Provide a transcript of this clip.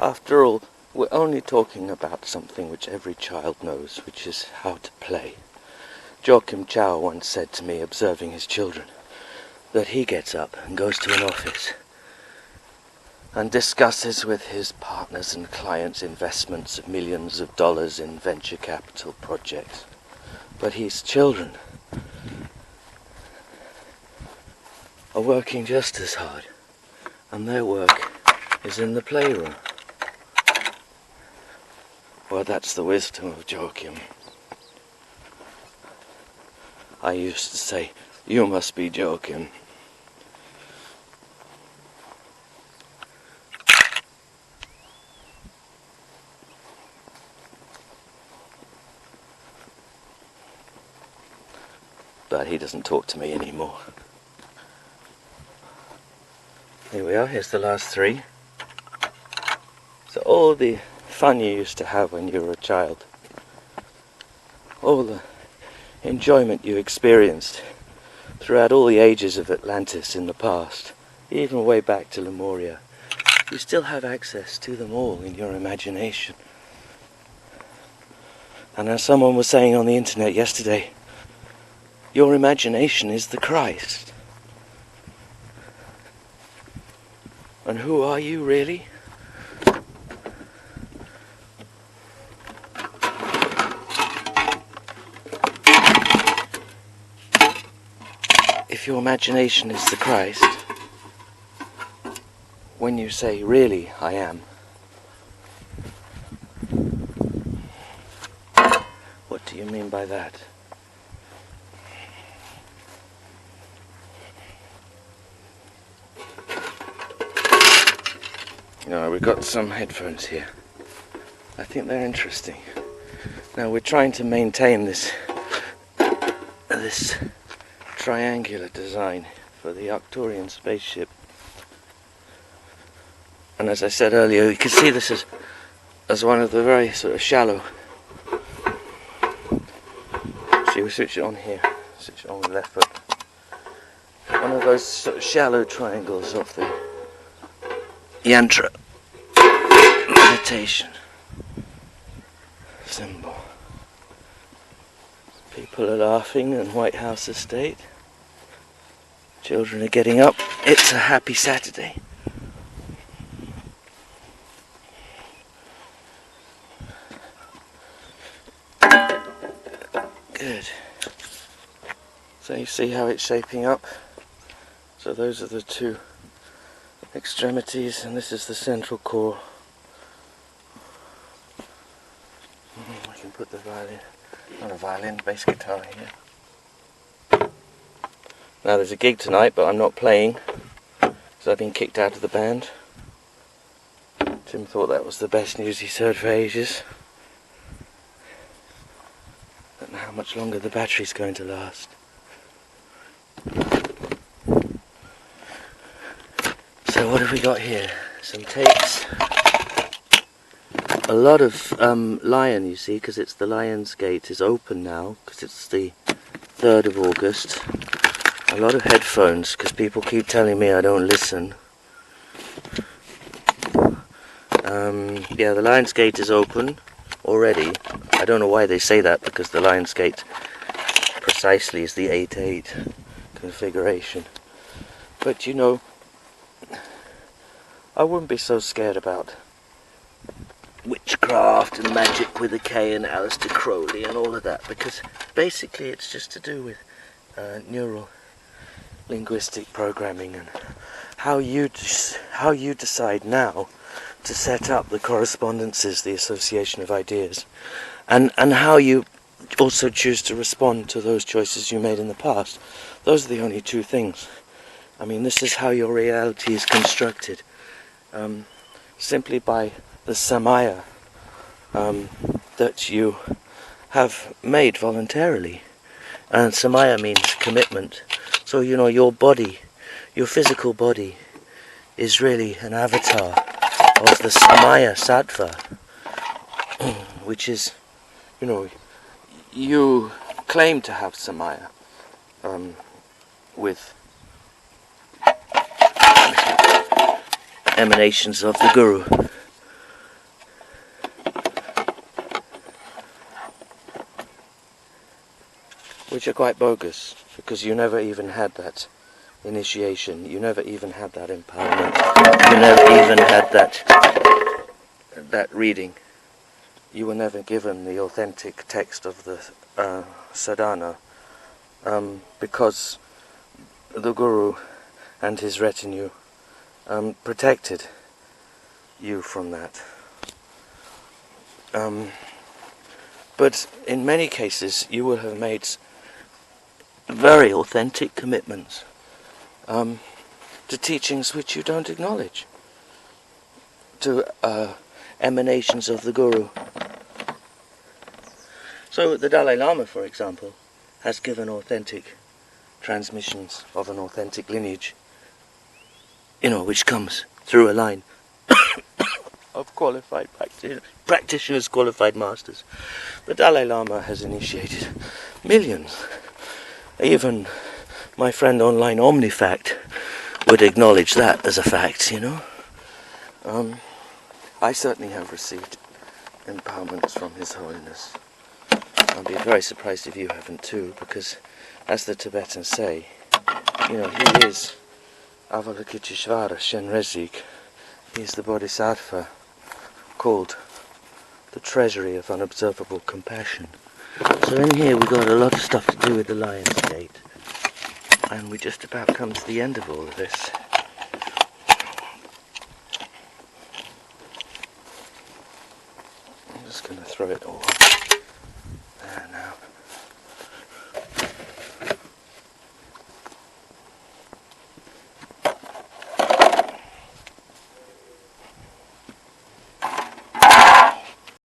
After all, we're only talking about something which every child knows, which is how to play. Joachim Chow once said to me, observing his children, that he gets up and goes to an office and discusses with his partners and clients investments of millions of dollars in venture capital projects. But his children are working just as hard, and their work is in the playroom. Well, that's the wisdom of Joachim. I used to say, you must be Joachim. But he doesn't talk to me anymore. Here we are, here's the last three. So all the fun you used to have when you were a child, all the enjoyment you experienced throughout all the ages of Atlantis in the past, even way back to Lemuria, you still have access to them all in your imagination. And as someone was saying on the internet yesterday, your imagination is the Christ. And who are you really? If your imagination is the Christ, when you say, really, I am, what do you mean by that? No, we've got some headphones here. I think they're interesting. Now we're trying to maintain this triangular design for the Arcturian spaceship. And as I said earlier, you can see this as one of the very sort of shallow. See, we switch it on here. Switch it on with the left foot. One of those sort of shallow triangles of the Yantra meditation symbol. People are laughing in White House Estate. Children are getting up. It's a happy Saturday. Good. So you see how it's shaping up. So those are the two extremities, and this is the central core. I can put the violin, not a violin, bass guitar here. Now there's a gig tonight, but I'm not playing because I've been kicked out of the band. Tim thought that was the best news he's heard for ages. Don't know how much longer the battery's going to last. So what have we got here? Some tapes. A lot of Lion, you see, because it's the Lion's Gate is open now, because it's the 3rd of August. A lot of headphones, because people keep telling me I don't listen. Yeah, the Lion's Gate is open already. I don't know why they say that, because the Lion's Gate precisely is the 8-8 configuration. But you know, I wouldn't be so scared about witchcraft and magic with a K and Aleister Crowley and all of that, because basically it's just to do with neural linguistic programming and how you decide now to set up the correspondences, the association of ideas, and how you also choose to respond to those choices you made in the past. Those are the only two things. I mean, this is how your reality is constructed, simply by the samaya that you have made voluntarily. And samaya means commitment. So, you know, your body, your physical body, is really an avatar of the samaya sattva, which is, you know, you claim to have samaya with emanations of the Guru. which are quite bogus, because you never even had that initiation, you never even had that empowerment, you never even had that reading. You were never given the authentic text of the sadhana, because the Guru and his retinue protected you from that. But in many cases you will have made very authentic commitments to teachings which you don't acknowledge, to emanations of the Guru. So the Dalai Lama, for example, has given authentic transmissions of an authentic lineage, which comes through a line of qualified practitioners, qualified masters. The Dalai Lama has initiated millions. Even my friend online Omnifact would acknowledge that as a fact, I certainly have received empowerments from His Holiness. I'll be very surprised if you haven't too, because as the Tibetans say, he is Avalokiteshvara Shenrezig. He is the Bodhisattva called the treasury of unobservable compassion. So in here we've got a lot of stuff to do with the Lion's Gate, and we just about come to the end of all of this. I'm just going to throw it all on.